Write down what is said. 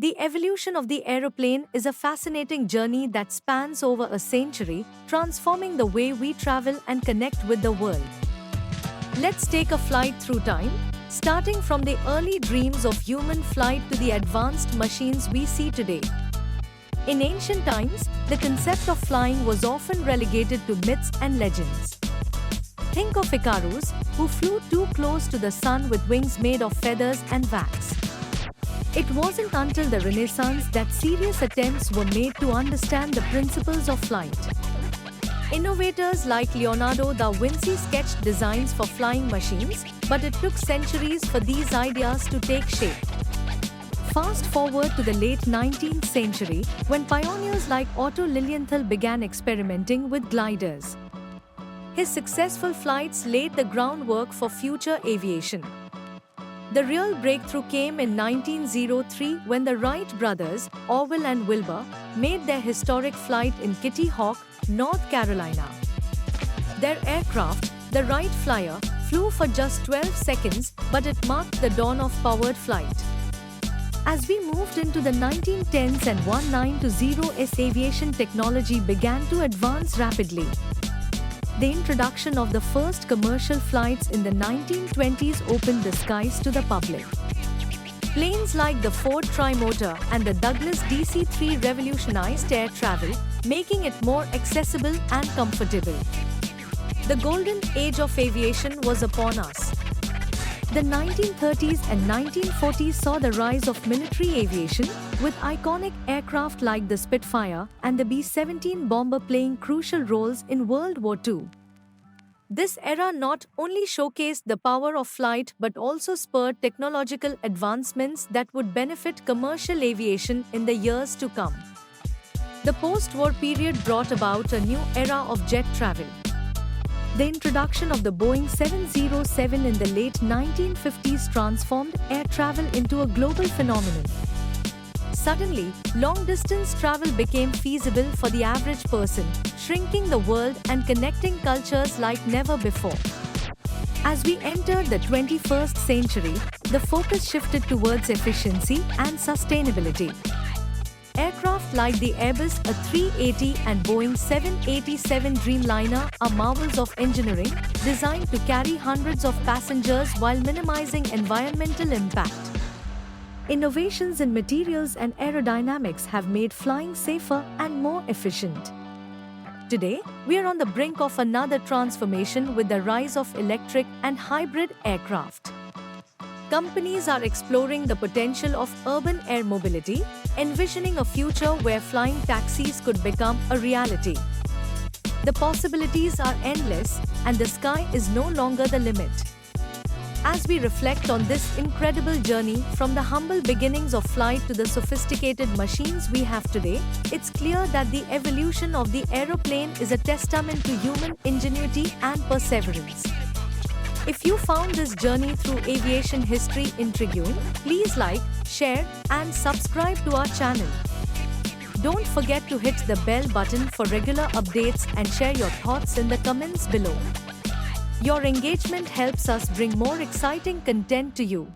The evolution of the aeroplane is a fascinating journey that spans over a century, transforming the way we travel and connect with the world. Let's take a flight through time, starting from the early dreams of human flight to the advanced machines we see today. In ancient times, the concept of flying was often relegated to myths and legends. Think of Icarus, who flew too close to the sun with wings made of feathers and wax. It wasn't until the Renaissance that serious attempts were made to understand the principles of flight. Innovators like Leonardo da Vinci sketched designs for flying machines, but it took centuries for these ideas to take shape. Fast forward to the late 19th century, when pioneers like Otto Lilienthal began experimenting with gliders. His successful flights laid the groundwork for future aviation. The real breakthrough came in 1903 when the Wright brothers, Orville and Wilbur, made their historic flight in Kitty Hawk, North Carolina. Their aircraft, the Wright Flyer, flew for just 12 seconds, but it marked the dawn of powered flight. As we moved into the 1910s and 1920s, aviation technology began to advance rapidly. The introduction of the first commercial flights in the 1920s opened the skies to the public. Planes like the Ford Trimotor and the Douglas DC-3 revolutionized air travel, making it more accessible and comfortable. The golden age of aviation was upon us. The 1930s and 1940s saw the rise of military aviation, with iconic aircraft like the Spitfire and the B-17 bomber playing crucial roles in World War II. This era not only showcased the power of flight but also spurred technological advancements that would benefit commercial aviation in the years to come. The post-war period brought about a new era of jet travel. The introduction of the Boeing 707 in the late 1950s transformed air travel into a global phenomenon. Suddenly, long-distance travel became feasible for the average person, shrinking the world and connecting cultures like never before. As we entered the 21st century, the focus shifted towards efficiency and sustainability. Aircraft like the Airbus A380 and Boeing 787 Dreamliner are marvels of engineering, designed to carry hundreds of passengers while minimizing environmental impact. Innovations in materials and aerodynamics have made flying safer and more efficient. Today, we are on the brink of another transformation with the rise of electric and hybrid aircraft. Companies are exploring the potential of urban air mobility, envisioning a future where flying taxis could become a reality. The possibilities are endless, and the sky is no longer the limit. As we reflect on this incredible journey from the humble beginnings of flight to the sophisticated machines we have today, it's clear that the evolution of the aeroplane is a testament to human ingenuity and perseverance. If you found this journey through aviation history intriguing, please like, share, and subscribe to our channel. Don't forget to hit the bell button for regular updates and share your thoughts in the comments below. Your engagement helps us bring more exciting content to you.